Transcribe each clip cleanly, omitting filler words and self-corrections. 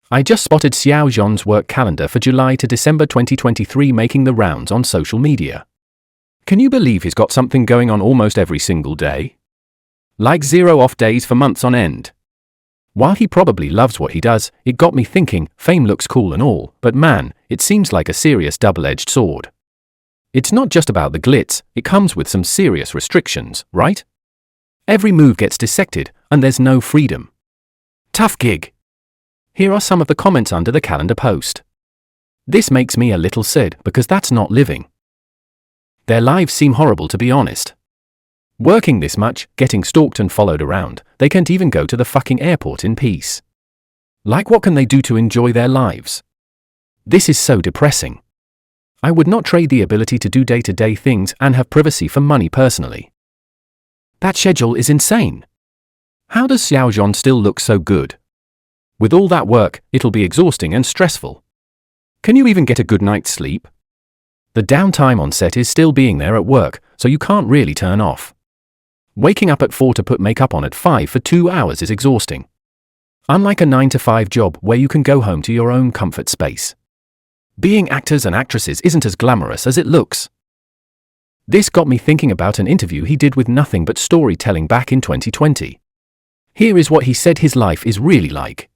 I just spotted Xiaozhan's work calendar for July to December 2023 making the rounds on social media. Can you believe he's got something going on almost every single day? Like 0 off days for months on end. While he probably loves what he does, it got me thinking, fame looks cool and all, but man, it seems like a serious double-edged sword. It's not just about the glitz, it comes with some serious restrictions, right? Every move gets dissected, and there's no freedom. Tough gig. Here are some of the comments under the calendar post. This makes me a little sad, because that's not living. Their lives seem horrible, to be honest. Working this much, getting stalked and followed around, they can't even go to the fucking airport in peace. Like, what can they do to enjoy their lives? This is so depressing. I would not trade the ability to do day-to-day things and have privacy for money personally. That schedule is insane. How does Xiaozhan still look so good? With all that work, it'll be exhausting and stressful. Can you even get a good night's sleep? The downtime on set is still being there at work, so you can't really turn off. Waking up at 4 to put makeup on at 5 for 2 hours is exhausting. Unlike a 9-to-5 job where you can go home to your own comfort space. Being actors and actresses isn't as glamorous as it looks. This got me thinking about an interview he did with Nothing But Storytelling back in 2020. Here is what he said his life is really like.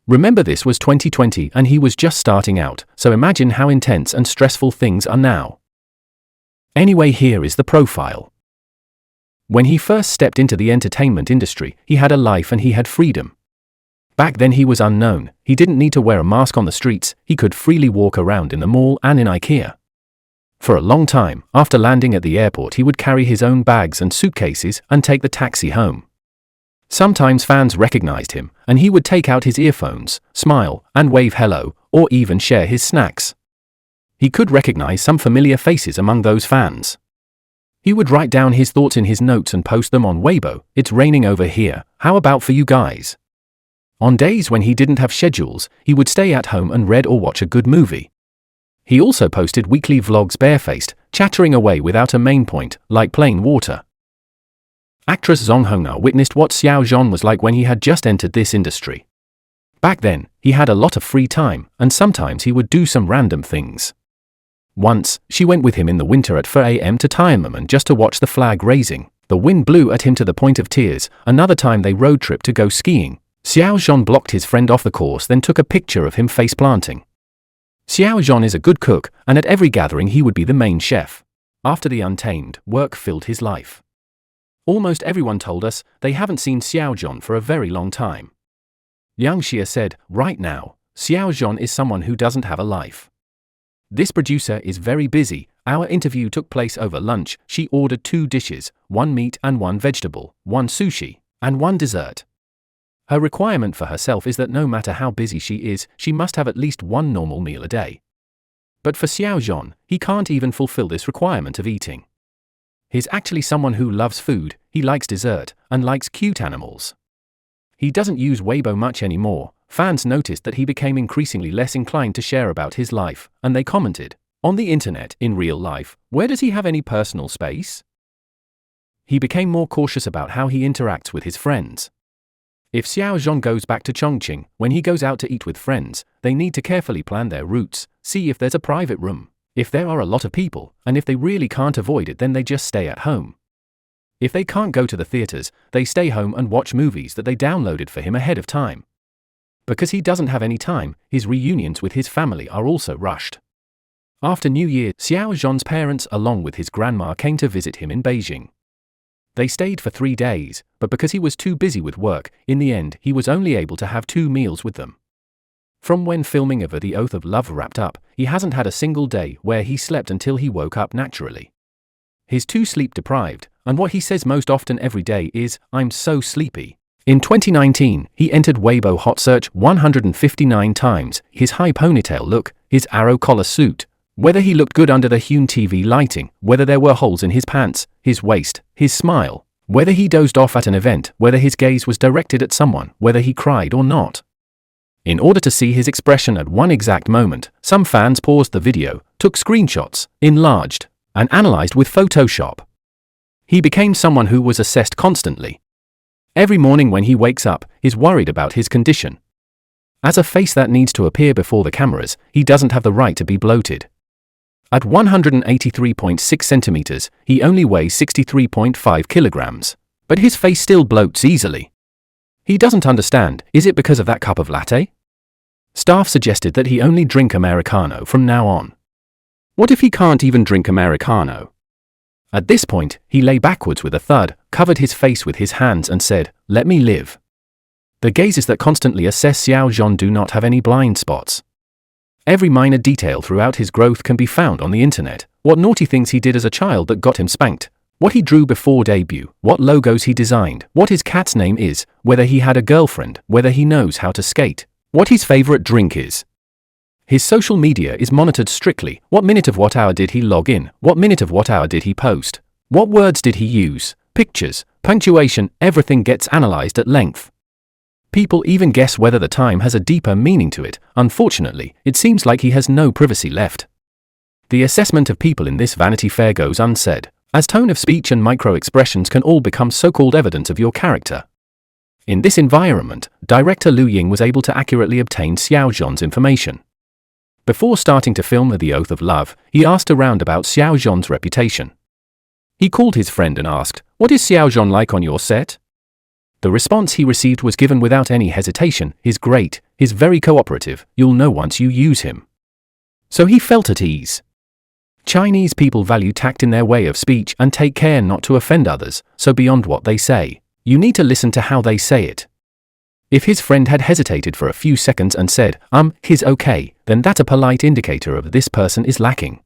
Remember, this was 2020 and he was just starting out, so imagine how intense and stressful things are now. Anyway, here is the profile. When he first stepped into the entertainment industry, he had a life and he had freedom. Back then he was unknown, he didn't need to wear a mask on the streets, he could freely walk around in the mall and in IKEA. For a long time, after landing at the airport, he would carry his own bags and suitcases and take the taxi home. Sometimes fans recognized him, and he would take out his earphones, smile, and wave hello, or even share his snacks. He could recognize some familiar faces among those fans. He would write down his thoughts in his notes and post them on Weibo. It's raining over here, how about for you guys? On days when he didn't have schedules, he would stay at home and read or watch a good movie. He also posted weekly vlogs barefaced, chattering away without a main point, like plain water. Actress Zhang Hongna witnessed what Xiaozhan was like when he had just entered this industry. Back then, he had a lot of free time, and sometimes he would do some random things. Once, she went with him in the winter at 4 a.m. to Tiananmen just to watch the flag raising. The wind blew at him to the point of tears. Another time they road trip to go skiing. Xiaozhan blocked his friend off the course, then took a picture of him face planting. Xiaozhan is a good cook, and at every gathering he would be the main chef. After the Untamed, work filled his life. Almost everyone told us they haven't seen Xiaozhan for a very long time. Yang Xia said, right now, Xiaozhan is someone who doesn't have a life. This producer is very busy. Our interview took place over lunch. She ordered 2 dishes, 1 meat and 1 vegetable, 1 sushi, and 1 dessert. Her requirement for herself is that no matter how busy she is, she must have at least 1 normal meal a day. But for Xiaozhan, he can't even fulfill this requirement of eating. He's actually someone who loves food, he likes dessert, and likes cute animals. He doesn't use Weibo much anymore. Fans noticed that he became increasingly less inclined to share about his life, and they commented, on the internet, in real life, where does he have any personal space? He became more cautious about how he interacts with his friends. If Xiaozhan goes back to Chongqing, when he goes out to eat with friends, they need to carefully plan their routes, see if there's a private room. If there are a lot of people, and if they really can't avoid it, then they just stay at home. If they can't go to the theaters, they stay home and watch movies that they downloaded for him ahead of time. Because he doesn't have any time, his reunions with his family are also rushed. After New Year, Xiaozhan's parents along with his grandma came to visit him in Beijing. They stayed for 3 days, but because he was too busy with work, in the end he was only able to have 2 meals with them. From when filming of The Oath of Love wrapped up, he hasn't had a single day where he slept until he woke up naturally. He's too sleep deprived, and what he says most often every day is, I'm so sleepy. In 2019, he entered Weibo hot search 159 times, his high ponytail look, his arrow collar suit, whether he looked good under the Hune TV lighting, whether there were holes in his pants, his waist, his smile, whether he dozed off at an event, whether his gaze was directed at someone, whether he cried or not. In order to see his expression at one exact moment, some fans paused the video, took screenshots, enlarged, and analyzed with Photoshop. He became someone who was assessed constantly. Every morning when he wakes up, he's worried about his condition. As a face that needs to appear before the cameras, he doesn't have the right to be bloated. At 183.6 centimeters, he only weighs 63.5 kilograms. But his face still bloats easily. He doesn't understand, is it because of that cup of latte? Staff suggested that he only drink Americano from now on. What if he can't even drink Americano? At this point, he lay backwards with a thud, covered his face with his hands and said, "Let me live." The gazes that constantly assess Xiaozhan do not have any blind spots. Every minor detail throughout his growth can be found on the internet. What naughty things he did as a child that got him spanked. What he drew before debut, what logos he designed, what his cat's name is, whether he had a girlfriend, whether he knows how to skate, what his favorite drink is. His social media is monitored strictly. What minute of what hour did he log in? What minute of what hour did he post? What words did he use? Pictures, punctuation, everything gets analyzed at length. People even guess whether the time has a deeper meaning to it. Unfortunately, it seems like he has no privacy left. The assessment of people in this Vanity Fair goes unsaid, as tone of speech and micro-expressions can all become so-called evidence of your character. In this environment, director Liu Ying was able to accurately obtain Xiaozhan's information. Before starting to film The Oath of Love, he asked around about Xiaozhan's reputation. He called his friend and asked, "What is Xiaozhan like on your set?" The response he received was given without any hesitation. "He's great, he's very cooperative, you'll know once you use him." So he felt at ease. Chinese people value tact in their way of speech and take care not to offend others, so beyond what they say, you need to listen to how they say it. If his friend had hesitated for a few seconds and said, he's okay, then that's a polite indicator of this person is lacking.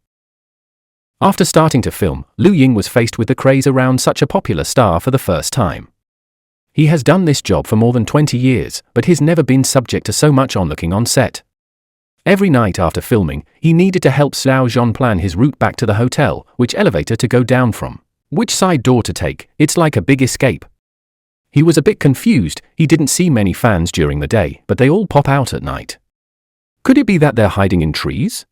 After starting to film, Liu Ying was faced with the craze around such a popular star for the first time. He has done this job for more than 20 years, but he's never been subject to so much onlooking on set. Every night after filming, he needed to help Xiaozhan plan his route back to the hotel, which elevator to go down from, which side door to take. It's like a big escape. He was a bit confused. He didn't see many fans during the day, but they all pop out at night. Could it be that they're hiding in trees?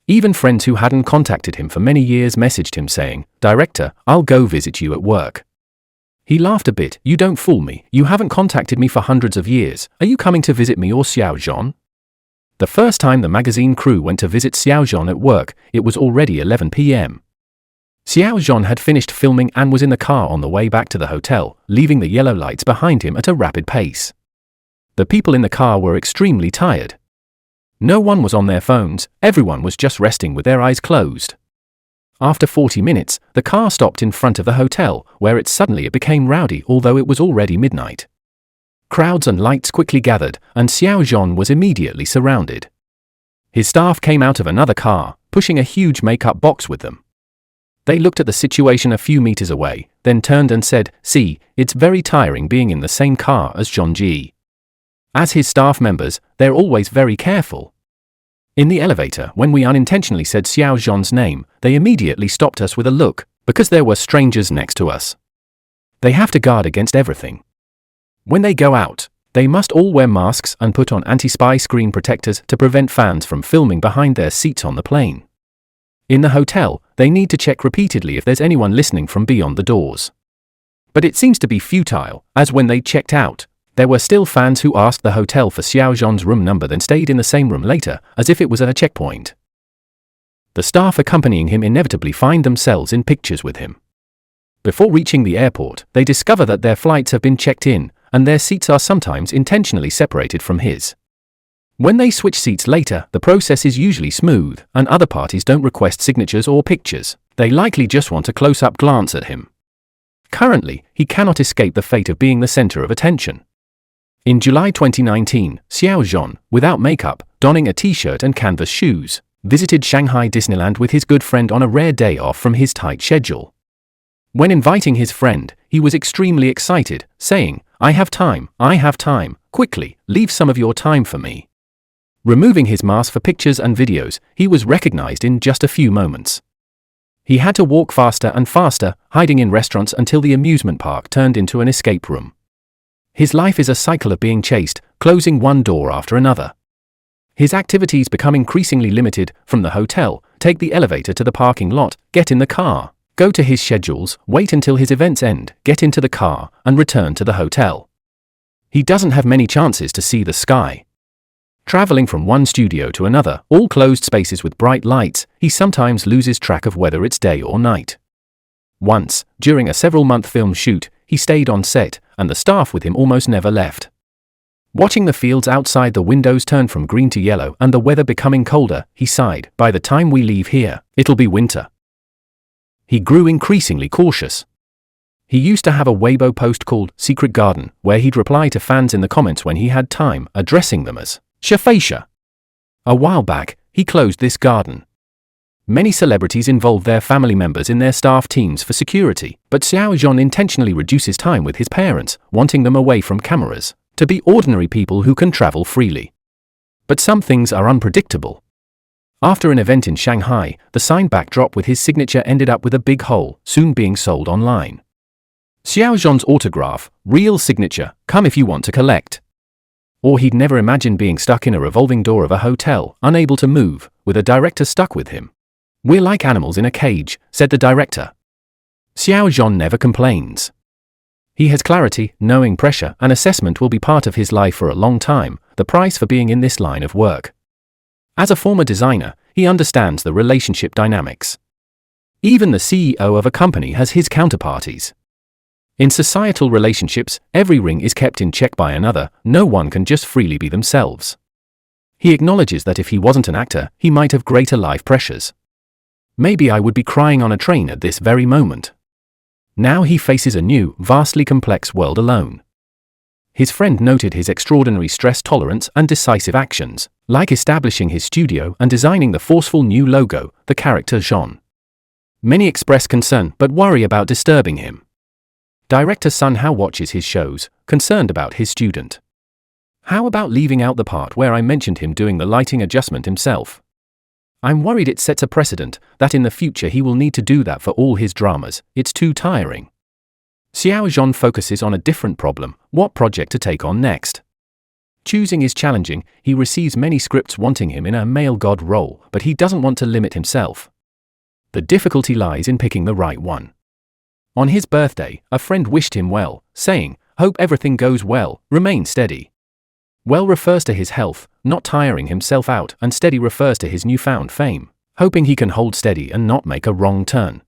Even friends who hadn't contacted him for many years messaged him saying, "Director, I'll go visit you at work." He laughed a bit. "You don't fool me. You haven't contacted me for hundreds of years. Are you coming to visit me or Xiaozhan?" The first time the magazine crew went to visit Xiaozhan at work, it was already 11 p.m. Xiaozhan had finished filming and was in the car on the way back to the hotel, leaving the yellow lights behind him at a rapid pace. The people in the car were extremely tired. No one was on their phones, everyone was just resting with their eyes closed. After 40 minutes, the car stopped in front of the hotel, where it became rowdy although it was already midnight. Crowds and lights quickly gathered, and Xiaozhan was immediately surrounded. His staff came out of another car, pushing a huge makeup box with them. They looked at the situation a few meters away, then turned and said, "See, it's very tiring being in the same car as Zhan." As his staff members, they're always very careful. In the elevator, when we unintentionally said Xiaozhan's name, they immediately stopped us with a look, because there were strangers next to us. They have to guard against everything. When they go out, they must all wear masks and put on anti-spy screen protectors to prevent fans from filming behind their seats on the plane. In the hotel, they need to check repeatedly if there's anyone listening from beyond the doors. But it seems to be futile, as when they checked out, there were still fans who asked the hotel for Xiaozhan's room number then stayed in the same room later, as if it was at a checkpoint. The staff accompanying him inevitably find themselves in pictures with him. Before reaching the airport, they discover that their flights have been checked in, and their seats are sometimes intentionally separated from his. When they switch seats later, the process is usually smooth, and other parties don't request signatures or pictures. They likely just want a close-up glance at him. Currently, he cannot escape the fate of being the center of attention. In July 2019, Xiaozhan, without makeup, donning a t-shirt and canvas shoes, visited Shanghai Disneyland with his good friend on a rare day off from his tight schedule. When inviting his friend, he was extremely excited, saying, I have time, quickly, leave some of your time for me." Removing his mask for pictures and videos, he was recognized in just a few moments. He had to walk faster and faster, hiding in restaurants until the amusement park turned into an escape room. His life is a cycle of being chased, closing one door after another. His activities become increasingly limited, from the hotel, take the elevator to the parking lot, get in the car, go to his schedules, wait until his events end, get into the car, and return to the hotel. He doesn't have many chances to see the sky. Traveling from one studio to another, all closed spaces with bright lights, he sometimes loses track of whether it's day or night. Once, during a several-month film shoot, he stayed on set, and the staff with him almost never left. Watching the fields outside the windows turn from green to yellow and the weather becoming colder, he sighed, "By the time we leave here, it'll be winter." He grew increasingly cautious. He used to have a Weibo post called Secret Garden, where he'd reply to fans in the comments when he had time, addressing them as xiaozhan. A while back, he closed this garden. Many celebrities involve their family members in their staff teams for security, but Xiaozhan intentionally reduces time with his parents, wanting them away from cameras, to be ordinary people who can travel freely. But some things are unpredictable. After an event in Shanghai, the sign backdrop with his signature ended up with a big hole, soon being sold online. Xiaozhan's autograph, real signature, come if you want to collect. Or he'd never imagined being stuck in a revolving door of a hotel, unable to move, with a director stuck with him. "We're like animals in a cage," said the director. Xiaozhan never complains. He has clarity, knowing pressure and assessment will be part of his life for a long time, the price for being in this line of work. As a former designer, he understands the relationship dynamics. Even the CEO of a company has his counterparties. In societal relationships, every ring is kept in check by another, no one can just freely be themselves. He acknowledges that if he wasn't an actor, he might have greater life pressures. "Maybe I would be crying on a train at this very moment." Now he faces a new, vastly complex world alone. His friend noted his extraordinary stress tolerance and decisive actions, like establishing his studio and designing the forceful new logo, the character Zhan. Many express concern but worry about disturbing him. Director Sun Hao watches his shows, concerned about his student. "How about leaving out the part where I mentioned him doing the lighting adjustment himself? I'm worried it sets a precedent, that in the future he will need to do that for all his dramas, it's too tiring." Xiaozhan focuses on a different problem, what project to take on next. Choosing is challenging, he receives many scripts wanting him in a male god role, but he doesn't want to limit himself. The difficulty lies in picking the right one. On his birthday, a friend wished him well, saying, "Hope everything goes well, remain steady." Well refers to his health, not tiring himself out, and steady refers to his newfound fame, hoping he can hold steady and not make a wrong turn.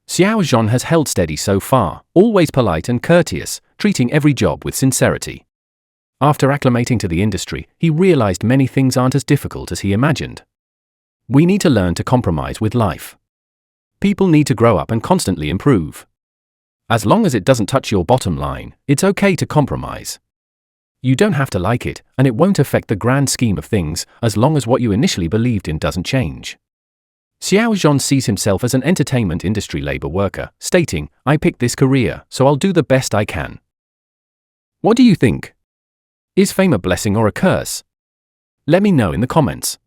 Xiaozhan has held steady so far, always polite and courteous, treating every job with sincerity. After acclimating to the industry, he realized many things aren't as difficult as he imagined. We need to learn to compromise with life. People need to grow up and constantly improve. As long as it doesn't touch your bottom line, it's okay to compromise. You don't have to like it, and it won't affect the grand scheme of things, as long as what you initially believed in doesn't change. Xiaozhan sees himself as an entertainment industry labor worker, stating, "I picked this career, so I'll do the best I can." What do you think? Is fame a blessing or a curse? Let me know in the comments.